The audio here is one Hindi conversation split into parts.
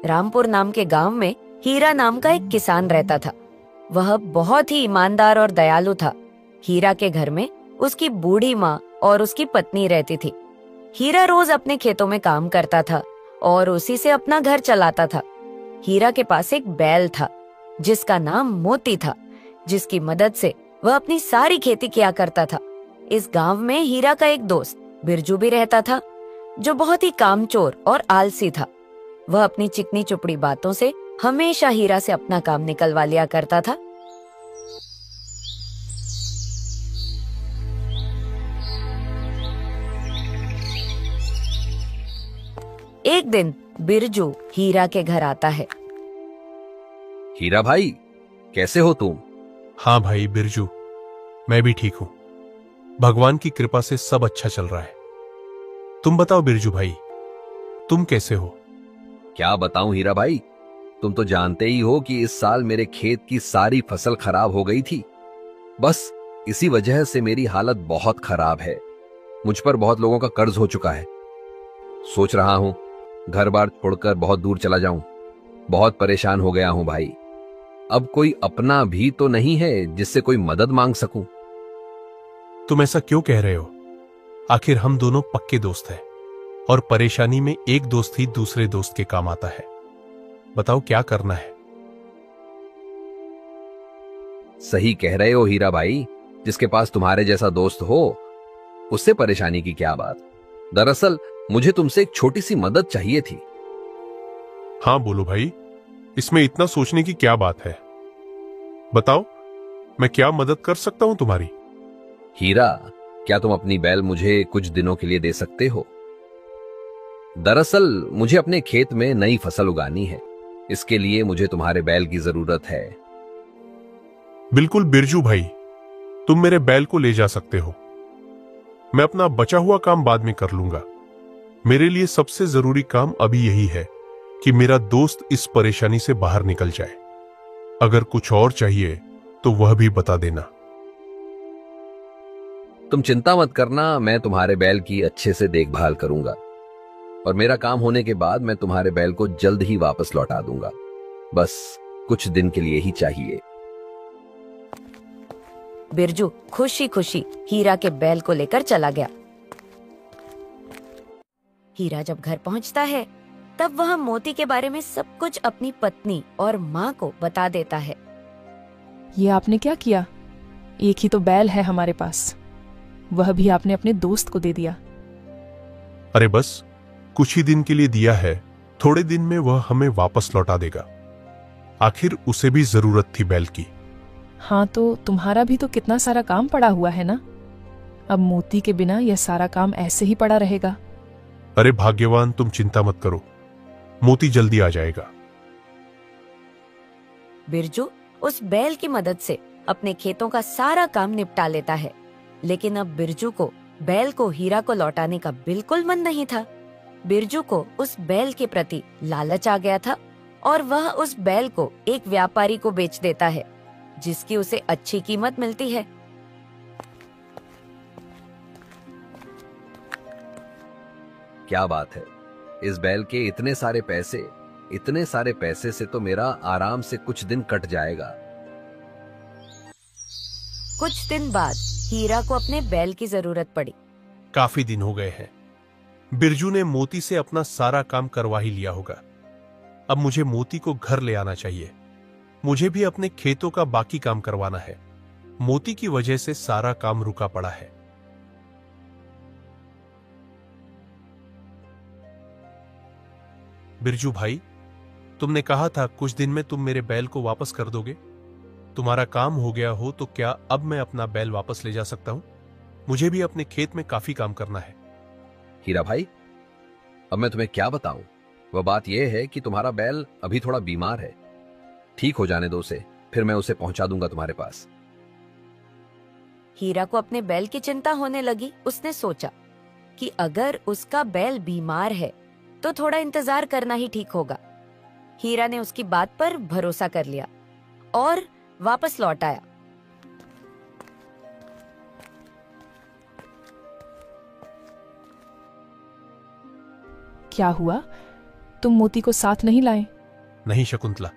रामपुर नाम के गांव में हीरा नाम का एक किसान रहता था। वह बहुत ही ईमानदार और दयालु था। हीरा के घर में उसकी बूढ़ी माँ और उसकी पत्नी रहती थी। हीरा रोज अपने खेतों में काम करता था और उसी से अपना घर चलाता था। हीरा के पास एक बैल था जिसका नाम मोती था, जिसकी मदद से वह अपनी सारी खेती किया करता था। इस गांव में हीरा का एक दोस्त बिरजू भी रहता था, जो बहुत ही कामचोर और आलसी था। वह अपनी चिकनी चुपड़ी बातों से हमेशा हीरा से अपना काम निकलवा लिया करता था। एक दिन बिरजू हीरा के घर आता है। हीरा भाई, कैसे हो तुम? हाँ भाई बिरजू, मैं भी ठीक हूं। भगवान की कृपा से सब अच्छा चल रहा है। तुम बताओ बिरजू भाई, तुम कैसे हो? क्या बताऊं हीरा भाई, तुम तो जानते ही हो कि इस साल मेरे खेत की सारी फसल खराब हो गई थी। बस इसी वजह से मेरी हालत बहुत खराब है। मुझ पर बहुत लोगों का कर्ज हो चुका है। सोच रहा हूं घर बार छोड़कर बहुत दूर चला जाऊं। बहुत परेशान हो गया हूं भाई। अब कोई अपना भी तो नहीं है जिससे कोई मदद मांग सकूं। तुम ऐसा क्यों कह रहे हो? आखिर हम दोनों पक्के दोस्त हैं और परेशानी में एक दोस्त ही दूसरे दोस्त के काम आता है। बताओ क्या करना है? सही कह रहे हो हीरा भाई, जिसके पास तुम्हारे जैसा दोस्त हो उससे परेशानी की क्या बात। दरअसल मुझे तुमसे एक छोटी सी मदद चाहिए थी। हाँ बोलो भाई, इसमें इतना सोचने की क्या बात है? बताओ, मैं क्या मदद कर सकता हूं तुम्हारी? हीरा, क्या तुम अपनी बैल मुझे कुछ दिनों के लिए दे सकते हो? दरअसल मुझे अपने खेत में नई फसल उगानी है। इसके लिए मुझे तुम्हारे बैल की जरूरत है। बिल्कुल बिरजू भाई, तुम मेरे बैल को ले जा सकते हो। मैं अपना बचा हुआ काम बाद में कर लूंगा। मेरे लिए सबसे जरूरी काम अभी यही है कि मेरा दोस्त इस परेशानी से बाहर निकल जाए। अगर कुछ और चाहिए तो वह भी बता देना। तुम चिंता मत करना, मैं तुम्हारे बैल की अच्छे से देखभाल करूंगा और मेरा काम होने के बाद मैं तुम्हारे बैल को जल्द ही वापस लौटा दूंगा। बस कुछ दिन के लिए ही चाहिए। बिरजू खुशी खुशी हीरा के बैल को लेकर चला गया। हीरा जब घर पहुंचता है तब वह मोती के बारे में सब कुछ अपनी पत्नी और माँ को बता देता है। ये आपने क्या किया? एक ही तो बैल है हमारे पास, वह भी आपने अपने दोस्त को दे दिया। अरे बस कुछ ही दिन के लिए दिया है, थोड़े दिन में वह हमें वापस लौटा देगा। आखिर उसे भी जरूरत थी बैल की। हाँ, तो तुम्हारा भी तो कितना सारा काम पड़ा हुआ है ना। अब मोती के बिना यह सारा काम ऐसे ही पड़ा रहेगा। अरे भाग्यवान, तुम चिंता मत करो, मोती जल्दी आ जाएगा। बिरजू उस बैल की मदद से अपने खेतों का सारा काम निपटा लेता है। लेकिन अब बिरजू को बैल को हीरा को लौटाने का बिल्कुल मन नहीं था। बिरजू को उस बैल के प्रति लालच आ गया था और वह उस बैल को एक व्यापारी को बेच देता है, जिसकी उसे अच्छी कीमत मिलती है। क्या बात है, इस बैल के इतने सारे पैसे से तो मेरा आराम से कुछ दिन कट जाएगा। कुछ दिन बाद हीरा को अपने बैल की जरूरत पड़ी। काफी दिन हो गए हैं। बिरजू ने मोती से अपना सारा काम करवा ही लिया होगा। अब मुझे मोती को घर ले आना चाहिए। मुझे भी अपने खेतों का बाकी काम करवाना है। मोती की वजह से सारा काम रुका पड़ा है। बिरजू भाई, तुमने कहा था कुछ दिन में तुम मेरे बैल को वापस कर दोगे। तुम्हारा काम हो गया हो तो क्या अब मैं अपना बैल वापस ले जा सकता हूं? मुझे भी अपने खेत में काफी काम करना है। हीरा भाई, अब मैं तुम्हें क्या बताऊं। वह बात यह है कि तुम्हारा बैल अभी थोड़ा बीमार है। ठीक हो जाने दो उसे, फिर मैं उसे पहुंचा दूंगा तुम्हारे पास। हीरा को अपने बैल की चिंता होने लगी। उसने सोचा कि अगर उसका बैल बीमार है तो थोड़ा इंतजार करना ही ठीक होगा। हीरा ने उसकी बात पर भरोसा कर लिया और वापस लौट आया। क्या हुआ? तुम मोती को साथ नहीं लाए? नहीं शकुंतला,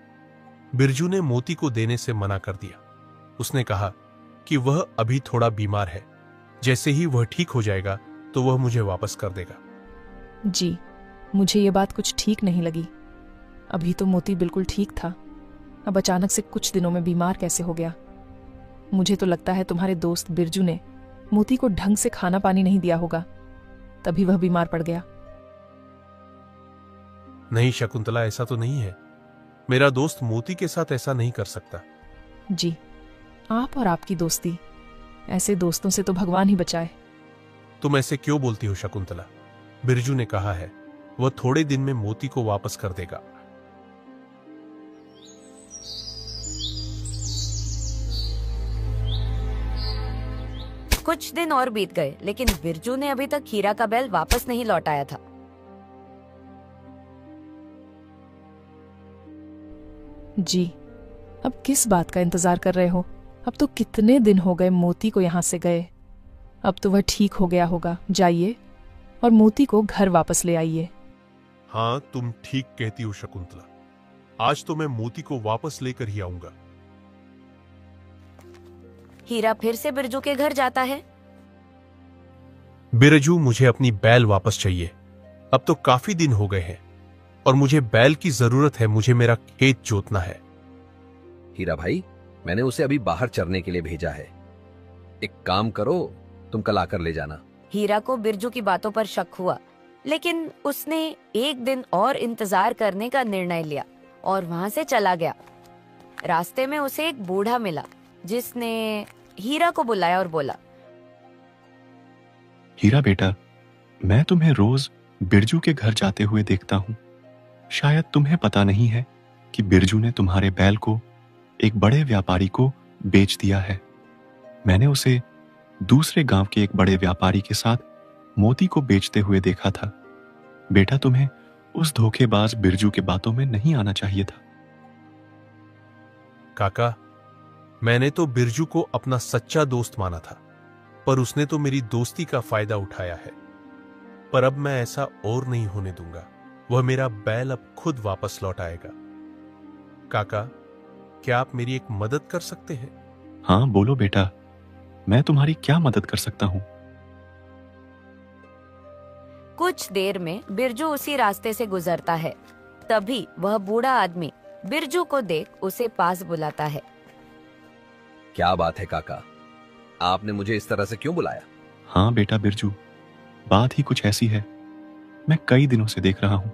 बिरजू ने मोती को देने से मना कर दिया। उसने कहा कि वह अभी थोड़ा बीमार है, जैसे ही वह ठीक हो जाएगा तो वह मुझे वापस कर देगा। जी, मुझे ये बात कुछ ठीक नहीं लगी। अभी तो मोती बिल्कुल ठीक था, अब अचानक से कुछ दिनों में बीमार कैसे हो गया? मुझे तो लगता है तुम्हारे दोस्त बिरजू ने मोती को ढंग से खाना पानी नहीं दिया होगा, तभी वह बीमार पड़ गया। नहीं शकुंतला, ऐसा तो नहीं है। मेरा दोस्त मोती के साथ ऐसा नहीं कर सकता। जी, आप और आपकी दोस्ती, ऐसे दोस्तों से तो भगवान ही बचाए। तुम ऐसे क्यों बोलती हो शकुंतला? बिरजू ने कहा है वह थोड़े दिन में मोती को वापस कर देगा। कुछ दिन और बीत गए, लेकिन बिरजू ने अभी तक हीरा का बैल वापस नहीं लौटाया था। जी, अब किस बात का इंतजार कर रहे हो? अब तो कितने दिन हो गए मोती को यहां से गए। अब तो वह ठीक हो गया होगा। जाइए और मोती को घर वापस ले आइए। हाँ, तुम ठीक कहती हो शकुंतला। आज तो मैं मोती को वापस लेकर ही आऊंगा। हीरा फिर से बिरजू के घर जाता है। बिरजू, मुझे अपनी बैल वापस चाहिए। अब तो काफी दिन हो गए हैं और मुझे बैल की जरूरत है। मुझे मेरा खेत जोतना है। हीरा भाई, मैंने उसे अभी बाहर चरने के लिए भेजा है। एक काम करो, तुम कल आकर ले जाना। हीरा को बिरजू की बातों पर शक हुआ, लेकिन उसने एक दिन और इंतजार करने का निर्णय लिया और वहां से चला गया। रास्ते में उसे एक बूढ़ा मिला, जिसने हीरा को बुलाया और बोला, हीरा बेटा, मैं तुम्हें रोज बिरजू के घर जाते हुए देखता हूं। शायद तुम्हें पता नहीं है कि बिरजू ने तुम्हारे बैल को एक बड़े व्यापारी को बेच दिया है। मैंने उसे दूसरे गांव के एक बड़े व्यापारी के साथ मोती को बेचते हुए देखा था। बेटा, तुम्हें उस धोखेबाज बिरजू के बातों में नहीं आना चाहिए था। काका, मैंने तो बिरजू को अपना सच्चा दोस्त माना था, पर उसने तो मेरी दोस्ती का फायदा उठाया है। पर अब मैं ऐसा और नहीं होने दूंगा। वह मेरा बैल अब खुद वापस लौट आएगा। काका, क्या आप मेरी एक मदद कर सकते हैं? हाँ, बोलो बेटा, मैं तुम्हारी क्या मदद कर सकता हूं? कुछ देर में बिरजू उसी रास्ते से गुजरता है। तभी वह बूढ़ा आदमी बिरजू को देख उसे पास बुलाता है। क्या बात है काका, आपने मुझे इस तरह से क्यों बुलाया? हाँ बेटा बिरजू, बात ही कुछ ऐसी है। मैं कई दिनों से देख रहा हूं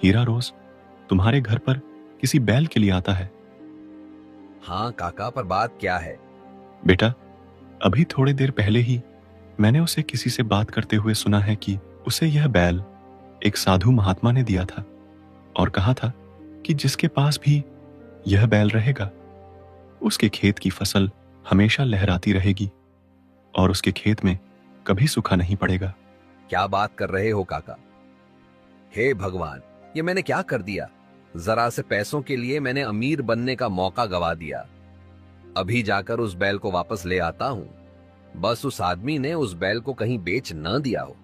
हीरा रोज तुम्हारे घर पर किसी बैल के लिए आता है। हाँ काका, पर बात क्या है? बेटा, अभी थोड़ी देर पहले ही मैंने उसे किसी से बात करते हुए सुना है कि उसे यह बैल एक साधु महात्मा ने दिया था और कहा था कि जिसके पास भी यह बैल रहेगा उसके खेत की फसल हमेशा लहराती रहेगी और उसके खेत में कभी सूखा नहीं पड़ेगा। क्या बात कर रहे हो काका? हे भगवान, ये मैंने क्या कर दिया? जरा से पैसों के लिए मैंने अमीर बनने का मौका गवा दिया। अभी जाकर उस बैल को वापस ले आता हूं। बस उस आदमी ने उस बैल को कहीं बेच न दिया हो।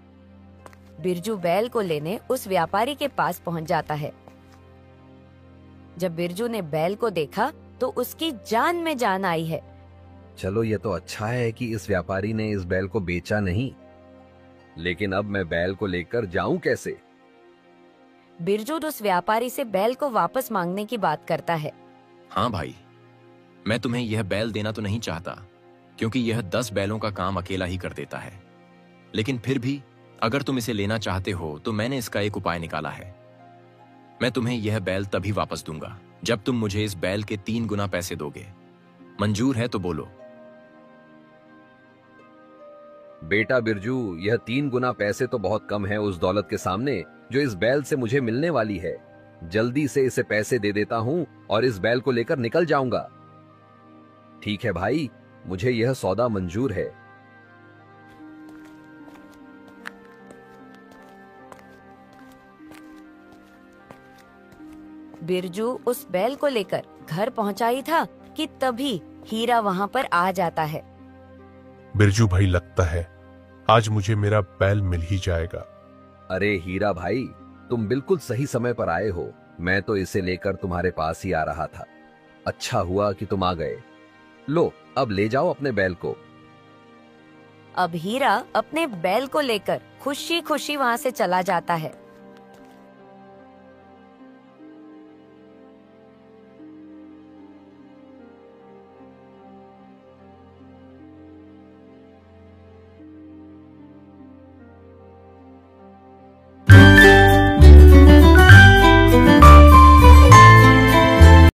बिरजू बैल को लेने उस व्यापारी के पास पहुंच जाता है। जब बिरजू ने बैल को देखा तो उसकी जान में जान आई है। चलो, ये तो अच्छा है कि इस व्यापारी ने इस बैल को बेचा नहीं, लेकिन अब मैं बैल को लेकर जाऊं कैसे? बिरजू उस व्यापारी से बैल को वापस मांगने की बात करता है। हाँ भाई, मैं तुम्हें यह बैल देना तो नहीं चाहता, क्योंकि यह 10 बैलों का काम अकेला ही कर देता है। लेकिन फिर भी अगर तुम इसे लेना चाहते हो तो मैंने इसका एक उपाय निकाला है। मैं तुम्हें यह बैल तभी वापस दूंगा जब तुम मुझे इस बैल के 3 गुना पैसे दोगे। मंजूर है तो बोलो। बेटा बिरजू, यह 3 गुना पैसे तो बहुत कम है उस दौलत के सामने जो इस बैल से मुझे मिलने वाली है। जल्दी से इसे पैसे दे देता हूं और इस बैल को लेकर निकल जाऊंगा। ठीक है भाई, मुझे यह सौदा मंजूर है। बिरजू उस बैल को लेकर घर पहुंचा ही था कि तभी हीरा वहां पर आ जाता है। बिरजू भाई, लगता है आज मुझे मेरा बैल मिल ही जाएगा। अरे हीरा भाई, तुम बिल्कुल सही समय पर आए हो। मैं तो इसे लेकर तुम्हारे पास ही आ रहा था। अच्छा हुआ कि तुम आ गए। लो, अब ले जाओ अपने बैल को। अब हीरा अपने बैल को लेकर खुशी खुशी वहां से चला जाता है।